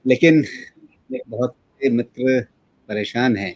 लेकिन बहुत से मित्र परेशान हैं,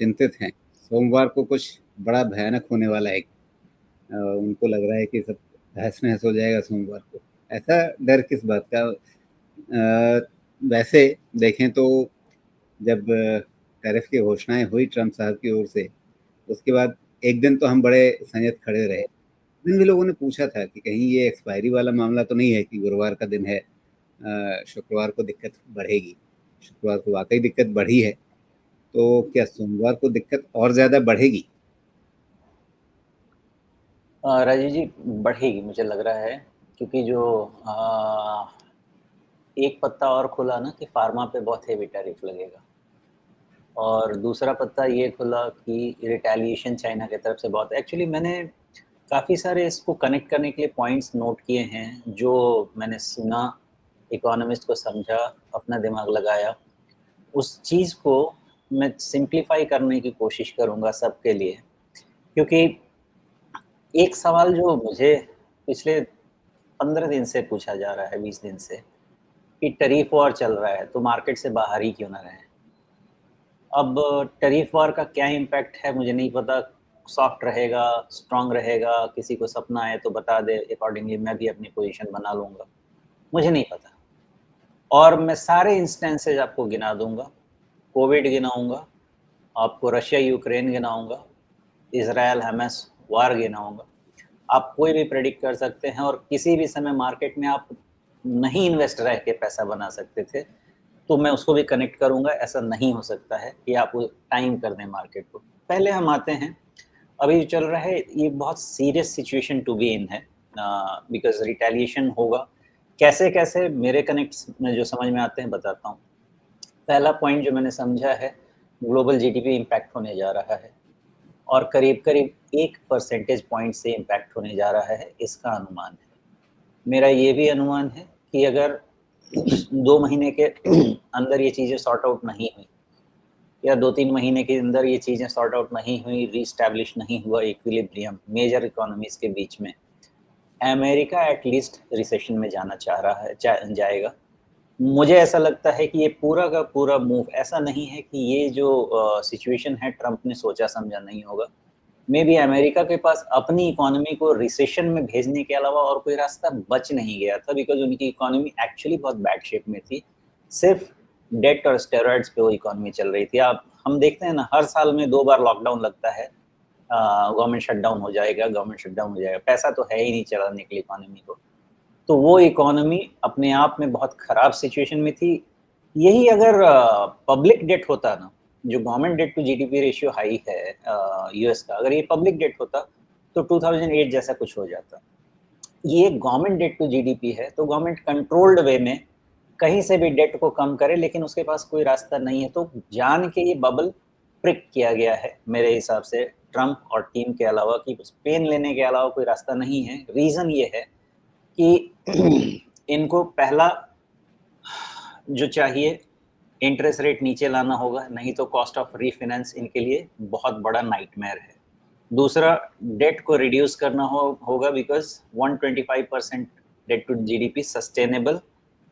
चिंतित हैं। सोमवार को कुछ बड़ा भयानक होने वाला है। उनको लग रहा है कि सब तहस-नहस हो जाएगा सोमवार को। ऐसा डर किस बात का? वैसे देखें तो जब टैरिफ की घोषणाएँ हुई ट्रम्प साहब की ओर से, उसके बाद एक दिन तो हम बड़े संयत खड़े रहे। उस दिन भी लोगों ने पूछा था कि कहीं ये एक्सपायरी वाला मामला तो नहीं है कि गुरुवार का दिन है, शुक्रवार को दिक्कत बढ़ेगी। शुक्रवार को वाक़ई दिक्कत बढ़ी है, तो क्या सोमवार को दिक्कत और ज़्यादा बढ़ेगी? राजीव जी, बढ़ेगी मुझे लग रहा है, क्योंकि जो एक पत्ता और खुला ना कि फार्मा पे बहुत हेवी टैरिफ लगेगा, और दूसरा पत्ता ये खुला कि रिटेलिएशन चाइना की तरफ से बहुत। एक्चुअली मैंने काफ़ी सारे इसको कनेक्ट करने के लिए पॉइंट्स नोट किए हैं, जो मैंने सुना, इकोनॉमिस्ट को समझा, अपना दिमाग लगाया। उस चीज़ को मैं सिंप्लीफाई करने की कोशिश करूँगा सबके लिए, क्योंकि एक सवाल जो मुझे पिछले 15 दिन से पूछा जा रहा है, 20 दिन से, कि टैरिफ वॉर चल रहा है, तो मार्केट से बाहर ही क्यों ना रहें? अब टैरिफ वॉर का क्या इम्पैक्ट है मुझे नहीं पता, सॉफ्ट रहेगा, स्ट्रॉन्ग रहेगा, किसी को सपना आए तो बता दे, अकॉर्डिंगली मैं भी अपनी पोज़ीशन बना लूँगा, मुझे नहीं पता। और मैं सारे इंस्टेंसेस आपको गिना दूँगा, कोविड गिनाऊँगा, आपको रशिया-यूक्रेन गिनाऊँगा, इज़राइल-हमास वॉर गिनाऊँगा। आप कोई भी प्रेडिक्ट कर सकते हैं, और किसी भी समय मार्केट में आप नहीं इन्वेस्ट रह के पैसा बना सकते थे, तो मैं उसको भी कनेक्ट करूँगा। ऐसा नहीं हो सकता है कि आप वो टाइम कर दें मार्केट को। पहले हम आते हैं, अभी जो चल रहा है ये बहुत serious situation to be in है, बिकॉज़ रिटेलिएशन होगा। कैसे-कैसे मेरे कनेक्ट्स में जो समझ में आते हैं बताता हूँ। पहला पॉइंट जो मैंने समझा है, ग्लोबल जीडीपी इम्पैक्ट होने जा रहा है, और करीब-करीब 1 परसेंटेज पॉइंट से इम्पैक्ट होने जा रहा है, इसका अनुमान है। मेरा ये भी अनुमान है कि अगर 2 महीने के अंदर ये चीज़ें सॉर्ट आउट नहीं हुई, या 2-3 महीने के अंदर ये चीज़ें सॉर्ट आउट नहीं हुई, रीएस्टैब्लिश नहीं हुआ इक्विलिब्रियम मेजर इकोनॉमीज़ के बीच में, अमेरिका एट लीस्ट रिसेशन में जाना चाह रहा है, जाएगा। मुझे ऐसा लगता है कि ये पूरा का पूरा मूव ऐसा नहीं है कि ये जो सिचुएशन है ट्रम्प ने सोचा-समझा नहीं होगा। मेबी अमेरिका के पास अपनी इकोनॉमी को रिसेशन में भेजने के अलावा और कोई रास्ता बच नहीं गया था, बिकॉज़ उनकी इकोनॉमी एक्चुअली बहुत बैड शेप में थी। सिर्फ़ डेट और स्टेरॉइड्स पे वो इकोनॉमी चल रही थी। आप हम देखते हैं ना, हर साल में 2 बार लॉकडाउन लगता है। गवर्नमेंट शटडाउन हो जाएगा, गवर्नमेंट शटडाउन हो जाएगा। पैसा तो है ही नहीं चलाने के लिए इकोनॉमी को। तो वो इकोनॉमी अपने आप में बहुत खराब सिचुएशन में थी। यही अगर पब्लिक डेट होता ना, जो government debt to GDP ratio high है यूएस का, अगर ये पब्लिक डेट होता, तो 2008 जैसा कुछ हो जाता। ये गवर्नमेंट डेट टू जीडीपी है, तो गवर्नमेंट कंट्रोल्ड वे में कहीं से भी डेट को कम करे, लेकिन उसके पास कोई रास्ता नहीं है, तो जान के ये बबल प्रिक किया गया है मेरे हिसाब से ट्रम्प और टीम के अलावा, कि पेन लेने के अलावा कोई रास्ता नहीं है। रीज़न ये है कि इनको पहला जो चाहिए, इंटरेस्ट रेट नीचे लाना होगा, नहीं तो कॉस्ट ऑफ रीफाइनेंस इनके लिए बहुत बड़ा नाइटमेयर है। दूसरा, डेट को रिड्यूस करना होगा, because 125% debt to GDP sustainable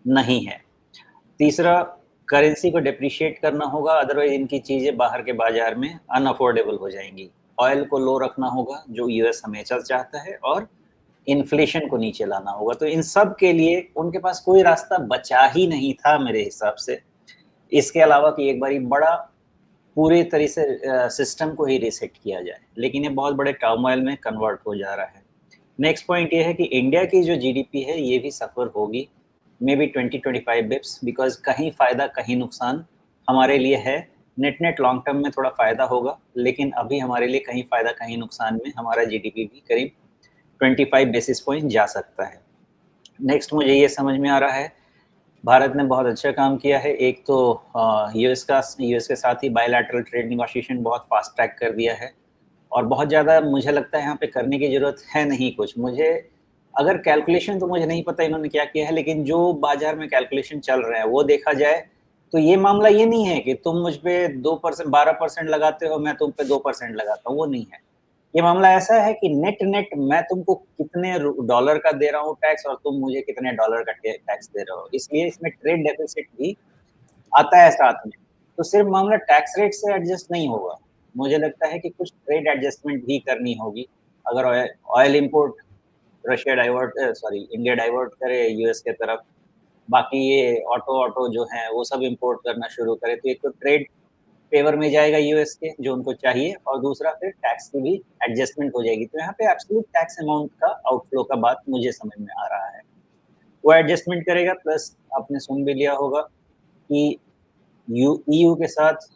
नहीं है। तीसरा, करेंसी को डेप्रिशिएट करना होगा, अदरवाइज़ इनकी चीज़ें बाहर के बाज़ार में अनअफोर्डेबल हो जाएँगी। ऑयल को लो रखना होगा, जो यूएस हमेशा चाहता है, और इन्फ्लेशन को नीचे लाना होगा। तो इन सब के लिए उनके पास कोई रास्ता बचा ही नहीं था मेरे हिसाब से, इसके अलावा कि एक बारी बड़ा पूरी तरह से सिस्टम को ही रीसेट किया जाए। लेकिन ये बहुत बड़े टर्मोइल में कन्वर्ट हो जा रहा है। नेक्स्ट पॉइंट ये है कि इंडिया की जो जीडीपी है, ये भी सफ़र होगी, मेबी 20-25 बिप्स, बिकॉज़ कहीं फ़ायदा कहीं नुकसान हमारे लिए है। नेट-नेट लॉन्ग टर्म में थोड़ा फ़ायदा होगा, लेकिन अभी हमारे लिए कहीं फ़ायदा कहीं नुकसान में हमारा जीडीपी भी करीब 25 बेसिस पॉइंट जा सकता है। नेक्स्ट मुझे ये समझ में आ रहा है, भारत ने बहुत अच्छा काम किया है। एक तो यूएस के साथ ही बायलैटरल ट्रेड नेगोशिएशन बहुत फास्ट ट्रैक कर दिया है, और बहुत ज़्यादा मुझे लगता है यहाँ पे करने की ज़रूरत है नहीं कुछ। मुझे अगर कैलकुलेशन तो मुझे नहीं पता इन्होंने क्या किया है, लेकिन जो बाज़ार में कैलकुलेशन चल रहे हैं, वो देखा जाए, तो ये मामला ये नहीं है कि तुम मुझ पे 2% 12% लगाते हो, मैं तुम पे 2% लगाता हूँ, वो नहीं है। ये मामला ऐसा है कि नेट मैं तुमको कितने डॉलर का दे रहा हूँ टैक्स और तुम मुझे कितने डॉलर का टैक्स दे रहे हो, इसलिए इसमें ट्रेड डेफिसिट भी आता है साथ में। तो सिर्फ मामला टैक्स रेट से एडजस्ट नहीं होगा, मुझे लगता है कि कुछ ट्रेड एडजस्टमेंट भी करनी होगी। अगर oil import Russia divert sorry India divert करे यूएस के तरफ, बाकी ये ऑटो जो है वो सब इंपोर्ट करना शुरू करे, तो एक तो ट्रेड फेवर में जाएगा यूएस के जो उनको चाहिए, और दूसरा फिर टैक्स की भी एडजस्टमेंट हो जाएगी। तो यहाँ पे एब्सोल्यूट टैक्स अमाउंट का आउटफ्लो का बात मुझे समझ में आ रहा है। वो एडजस्टमेंट करेगा, प्लस आपने सुन भी लिया होगा कि ईयू के साथ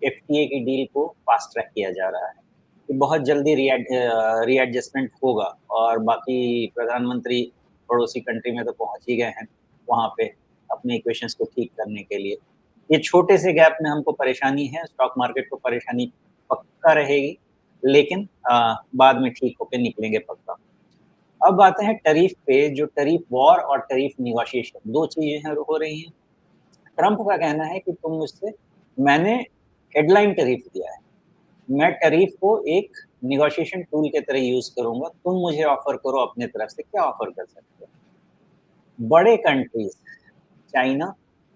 एफटीए की डील को फास्ट ट्रैक किया जा रहा है कि बहुत जल्दी रीएडजस्टमेंट होगा, और बाकी प्रधानमंत्री पड़ोसी कंट्री में तो पहुंच ही गए हैं वहां पे अपने इक्वेशंस को ठीक करने के लिए। ये छोटे से गैप में हमको परेशानी है, स्टॉक मार्केट को परेशानी पक्का रहेगी, लेकिन बाद में ठीक होके निकलेंगे पक्का। अब आते हैं टैरिफ पे, जो टैरिफ वॉर और टैरिफ निगोशिएशन दो चीजें हैं हो रही हैं। ट्रंप का कहना है कि तुम मुझसे मैंने हेडलाइन टैरिफ दिया है, मैं टैरिफ को एक नेगोशिएशन टूल के तरह यूज करूंगा, तुम मुझे ऑफर करो अपने तरफ से क्या ऑफर कर सकते हो। बड़े कंट्रीज चाइना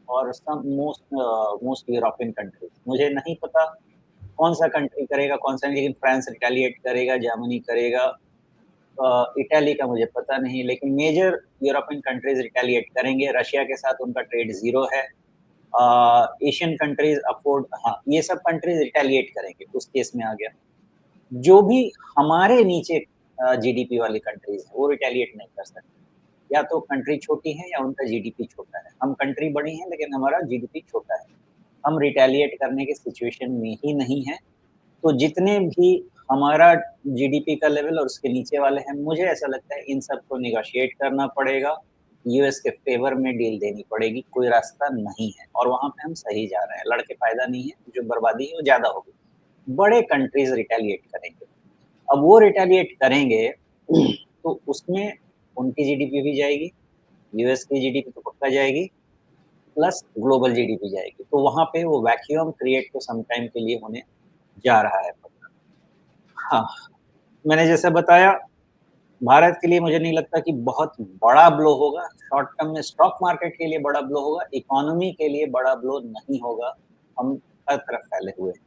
और सम मोस्ट यूरोपियन कंट्रीज, मुझे नहीं पता कौन सा कंट्री करेगा कौन सा नहीं, लेकिन फ्रांस रिटेलिएट करेगा, जर्मनी करेगा, इटली का मुझे पता नहीं, लेकिन मेजर यूरोपियन कंट्रीज रिटेलिएट करेंगे। रशिया के साथ उनका ट्रेड जीरो है। एशियन कंट्रीज अफोर्ड, हाँ ये सब कंट्रीज रिटेलिएट करेंगे, उस केस में आ गया। जो भी हमारे नीचे जीडीपी वाली कंट्रीज है वो रिटेलिएट नहीं कर सकते, या तो कंट्री छोटी है या उनका जीडीपी छोटा है। हम कंट्री बड़ी है लेकिन हमारा जीडीपी छोटा है, हम रिटेलिएट करने के सिचुएशन में ही नहीं है। तो जितने भी हमारा जीडीपी का लेवल और उसके नीचे वाले हैं, मुझे ऐसा लगता है इन सबको निगोशिएट करना पड़ेगा, यूएस के फेवर में डील देनी पड़ेगी, कोई रास्ता नहीं है, और वहां पे हम सही जा रहे हैं, लड़के फायदा नहीं है, जो बर्बादी है वो ज्यादा होगी। बड़े कंट्रीज रिटेलिएट करेंगे, अब वो रिटेलिएट करेंगे तो उसमें उनकी जीडीपी भी जाएगी, यूएस की जीडीपी तो पक्का जाएगी, प्लस ग्लोबल जीडीपी जाएगी, तो वहां पे वो वैक्यूम क्रिएट तो सम टाइम के लिए होने जा रहा है। हाँ, मैंने जैसे बताया, भारत के लिए मुझे नहीं लगता कि बहुत बड़ा ब्लो होगा, शॉर्ट टर्म में स्टॉक मार्केट के लिए बड़ा ब्लो होगा, इकोनॉमी के लिए बड़ा ब्लो नहीं होगा, हम हर तरफ फैले हुए हैं।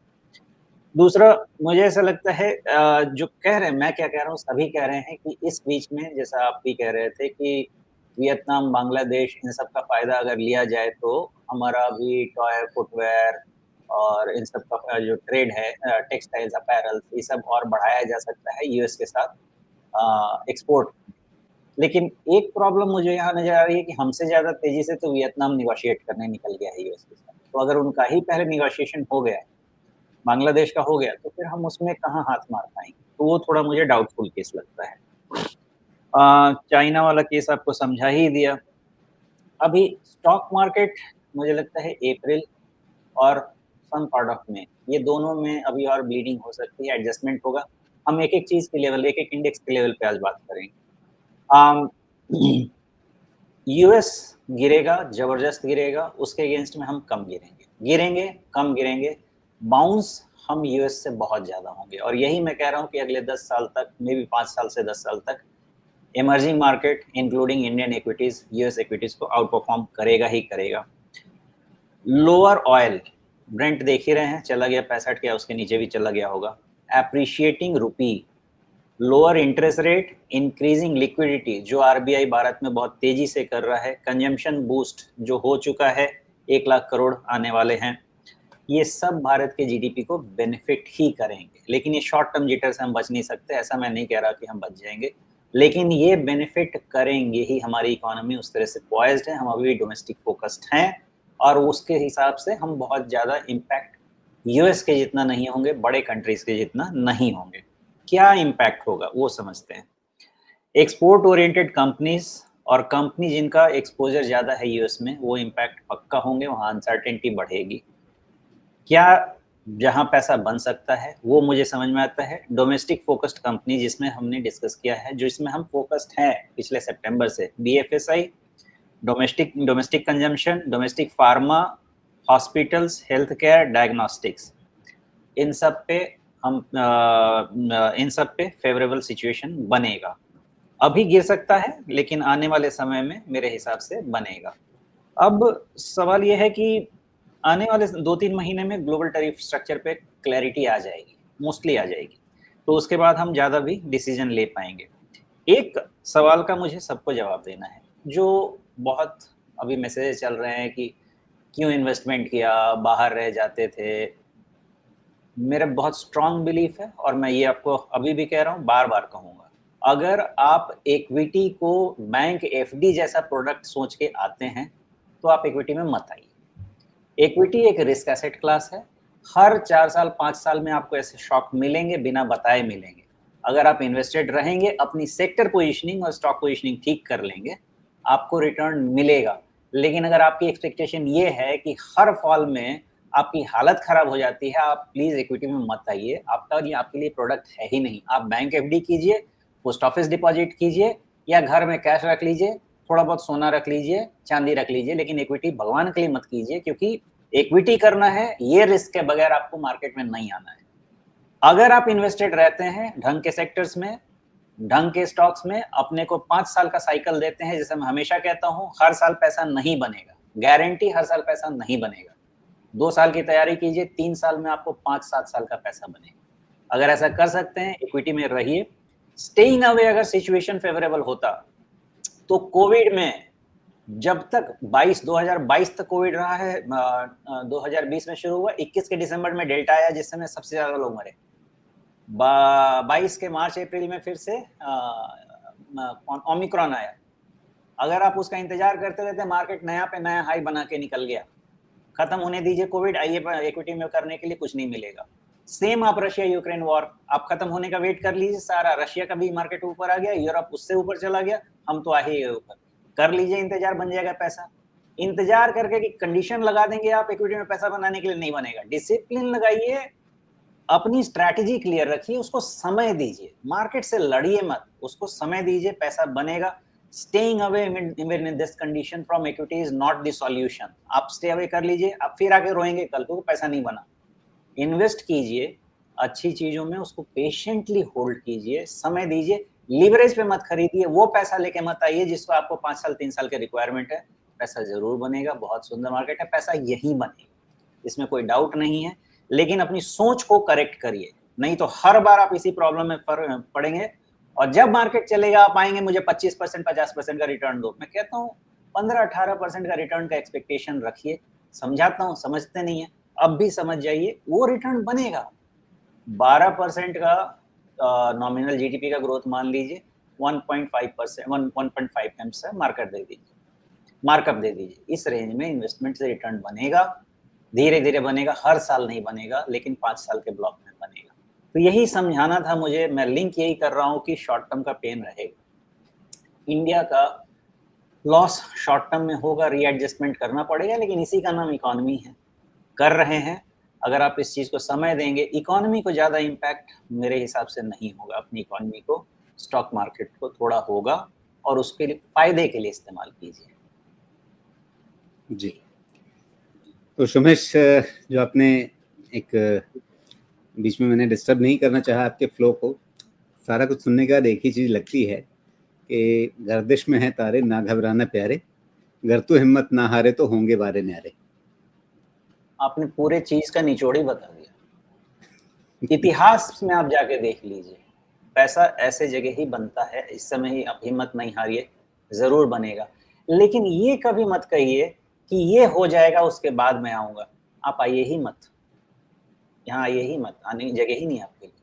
दूसरा, मुझे ऐसा लगता है जो कह रहे हैं, मैं क्या कह रहा हूँ, सभी कह रहे हैं कि इस बीच में जैसा आप भी कह रहे थे कि वियतनाम, बांग्लादेश इन सब का फ़ायदा अगर लिया जाए तो हमारा भी टॉय, फुटवियर और इन सब का जो ट्रेड है टेक्सटाइल्स, अपैरल्स ये सब और बढ़ाया जा सकता है यूएस के साथ एक्सपोर्ट। लेकिन एक प्रॉब्लम मुझे यहाँ नज़र आ रही है कि हमसे ज़्यादा तेज़ी से तो वियतनाम नेगोशिएट करने निकल गया है यूएस के साथ। तो अगर उनका ही पहले नेगोशिएशन हो गया, बांग्लादेश का हो गया, तो फिर हम उसमें कहाँ हाथ मार पाएँगे? तो वो थोड़ा मुझे डाउटफुल केस लगता है। चाइना वाला केस आपको समझा ही दिया। अभी स्टॉक मार्केट मुझे लगता है अप्रैल और सम पार्ट ऑफ मई, ये दोनों में अभी और ब्लीडिंग हो सकती है, एडजस्टमेंट होगा। हम एक-एक चीज़ के लेवल, एक-एक इंडेक्स के लेवल पे आज बात करेंगे। अम, यूएस गिरेगा, ज़बरदस्त गिरेगा, उसके अगेंस्ट में हम कम गिरेंगे। गिरेंगे, कम गिरेंगे, बाउंस हम यूएस से बहुत ज़्यादा होंगे, और यही मैं कह रहा हूँ कि अगले 10 साल तक, मे बी 5 साल से 10 साल तक emerging market including Indian equities, US equities को आउट परफॉर्म करेगा ही करेगा। लोअर ऑयल, ब्रेंट देख ही रहे हैं, चला गया 65 के, उसके नीचे भी चला गया होगा। एप्रिशिएटिंग रूपी, lower interest rate, increasing liquidity जो आरबीआई भारत में बहुत तेजी से कर रहा है, कंजम्पशन बूस्ट जो हो चुका है, 1 लाख करोड़ आने वाले हैं, ये सब भारत के जीडीपी को बेनिफिट ही करेंगे। लेकिन ये शॉर्ट टर्म जिटर से हम बच नहीं सकते, ऐसा मैं नहीं कह रहा कि हम बच जाएंगे, लेकिन ये बेनिफिट करेंगे ही। हमारी इकोनॉमी उस तरह से पॉइज्ड है, हम अभी डोमेस्टिक फोकस्ड हैं, और उसके हिसाब से हम बहुत ज़्यादा इम्पैक्ट यूएस के जितना नहीं होंगे, बड़े कंट्रीज के जितना नहीं होंगे। क्या इम्पैक्ट होगा वो समझते हैं। एक्सपोर्ट ओरिएंटेड कंपनीज और कंपनी जिनका एक्सपोजर ज़्यादा है यूएस में, वो इम्पैक्ट पक्का होंगे, वहाँ अनसर्टेनिटी बढ़ेगी। क्या जहाँ पैसा बन सकता है वो मुझे समझ में आता है, डोमेस्टिक फोकस्ड कंपनी जिसमें हमने डिस्कस किया है, जो इसमें हम फोकस्ड हैं पिछले सितंबर से, BFSI, domestic domestic consumption, domestic pharma, hospitals, health care, diagnostics, इन सब पे हम इन सब पे फेवरेबल सिचुएशन बनेगा। अभी गिर सकता है, लेकिन आने वाले समय में मेरे हिसाब से बनेगा। अब सवाल ये है कि आने वाले 2-3 महीने में ग्लोबल टैरिफ स्ट्रक्चर पे क्लैरिटी आ जाएगी, मोस्टली आ जाएगी। तो उसके बाद हम ज़्यादा भी डिसीजन ले पाएँगे। एक सवाल का मुझे सबको जवाब देना है, जो बहुत अभी मैसेजेस चल रहे हैं कि क्यों इन्वेस्टमेंट किया, बाहर रह जाते थे। मेरा बहुत स्ट्रॉन्ग बिलीफ है और मैं ये आपको अभी भी कह रहा हूँ, बार-बार कहूँगा। अगर आप इक्विटी को बैंक एफडी जैसा प्रोडक्ट सोच के आते हैं, तो आप इक्विटी में मत आइए। इक्विटी एक रिस्क एसेट क्लास है। हर 4 साल, 5 साल में आपको ऐसे शॉक मिलेंगे, बिना बताए मिलेंगे। अगर आप इन्वेस्टेड रहेंगे, अपनी सेक्टर पोज़ीशनिंग और स्टॉक पोज़ीशनिंग ठीक कर लेंगे, आपको रिटर्न मिलेगा। लेकिन अगर आपकी एक्सपेक्टेशन ये है कि हर फॉल में आपकी हालत खराब हो जाती है, आप प्लीज़ इक्विटी में मत आइए। आपके लिए प्रोडक्ट है ही नहीं। आप बैंक एफडी कीजिए, पोस्ट ऑफिस डिपॉज़िट कीजिए या घर में कैश रख लीजिए, थोड़ा बहुत सोना रख लीजिए, चांदी रख लीजिए, लेकिन इक्विटी भगवान के लिए मत कीजिए, क्योंकि इक्विटी करना है, ये रिस्क के बगैर आपको मार्केट में नहीं आना है। अगर आप इन्वेस्टेड रहते हैं ढंग के सेक्टर्स में, ढंग के स्टॉक्स में, अपने को 5 साल का साइकिल देते हैं, जैसे मैं हमेशा कहता हूँ, हर साल पैसा नहीं बनेगा। गारंटी हर साल पैसा नहीं बनेगा। 2 साल की तैयारी कीजिए, 3 साल में आपको 5-7 साल का पैसा बनेगा। अगर ऐसा कर सकते हैं, इक्विटी में रहिए। स्टेइंग अवे अगर सिचुएशन फेवरेबल होता, तो कोविड में जब तक 2022 तक कोविड रहा है, 2020 में शुरू हुआ, 21 के दिसंबर में डेल्टा आया, जिस समय सबसे ज़्यादा लोग मरे। 22 के मार्च अप्रैल में फिर से ओमिक्रॉन आया। अगर आप उसका इंतजार करते रहते, मार्केट नया पे नया हाई बना के निकल गया। खत्म होने दीजिए कोविड, आइए इक्विटी में करने के लिए कुछ नहीं मिलेगा। सेम आप रशिया यूक्रेन वॉर, आप खत्म होने का वेट कर लीजिए, सारा रशिया का भी मार्केट ऊपर आ गया, यूरोप उससे ऊपर चला गया, हम तो आ ही गए ऊपर। कर लीजिए इंतजार, बन जाएगा पैसा। इंतजार करके कि कंडीशन लगा देंगे आप इक्विटी में पैसा बनाने के लिए, नहीं बनेगा। डिसिप्लिन लगाइए, अपनी स्ट्रैटेजी क्लियर रखिए, उसको समय दीजिए, मार्केट से लड़िए मत, उसको समय दीजिए, पैसा बनेगा। Staying away in this condition from equity is not the solution. आप स्टे अवे कर लीजिए, आप फिर आके रोएंगे कल को पैसा नहीं बना। इन्वेस्ट कीजिए अच्छी चीजों में, उसको पेशेंटली होल्ड कीजिए, समय दीजिए। लीवरेज पे मत खरीदिए, वो पैसा लेके मत आइए जिसको आपको 5 साल 3 साल के रिक्वायरमेंट है। पैसा जरूर बनेगा, बहुत सुंदर मार्केट है, पैसा यही बनेगा, इसमें कोई डाउट नहीं है। लेकिन अपनी सोच को करेक्ट करिए, नहीं तो हर बार आप इसी प्रॉब्लम में पड़ेंगे। और जब मार्केट चलेगा, आप आएंगे मुझे 25% 50% का रिटर्न दो। मैं कहता हूँ 15-18% का रिटर्न का एक्सपेक्टेशन रखिए। समझाता हूँ, समझते नहीं है, अब भी समझ जाइए, वो रिटर्न बनेगा। 12% का नॉमिनल जीडीपी का ग्रोथ मान लीजिए, 1.5% 1.5 टाइम्स मार्केट दे दीजिए, मार्कअप दे दीजिए। इस रेंज में इन्वेस्टमेंट से रिटर्न बनेगा, धीरे धीरे बनेगा, हर साल नहीं बनेगा, लेकिन 5 साल के ब्लॉक में बनेगा। तो यही समझाना था मुझे। मैं लिंक यही कर रहा हूँ कि शॉर्ट टर्म का पेन रहेगा, इंडिया का लॉस शॉर्ट टर्म में होगा, रीएडजस्टमेंट करना पड़ेगा, लेकिन इसी का नाम इकोनॉमी है, कर रहे हैं। अगर आप इस चीज़ को समय देंगे, इकोनॉमी को ज़्यादा इम्पैक्ट मेरे हिसाब से नहीं होगा। अपनी इकोनॉमी को, स्टॉक मार्केट को थोड़ा होगा, और उसके लिए फ़ायदे के लिए इस्तेमाल कीजिए। जी, तो सुमेश, जो आपने एक बीच में, मैंने डिस्टर्ब नहीं करना चाहा आपके फ्लो को। सारा कुछ सुनने के बाद एक ही चीज़ लगती है कि गर्दिश में है तारे, ना घबराना प्यारे, गर तू हिम्मत ना हारे तो होंगे बारे न्यारे। आपने पूरे चीज़ का निचोड़ ही बता दिया। इतिहास में आप जाके देख लीजिए, पैसा ऐसे जगह ही बनता है। इस समय ही आप हिम्मत नहीं हारिए, ज़रूर बनेगा। लेकिन ये कभी मत कहिए कि ये हो जाएगा उसके बाद मैं आऊँगा। आप आइए ही मत, यहाँ आइए ही मत, आने की जगह ही नहीं है आपके लिए।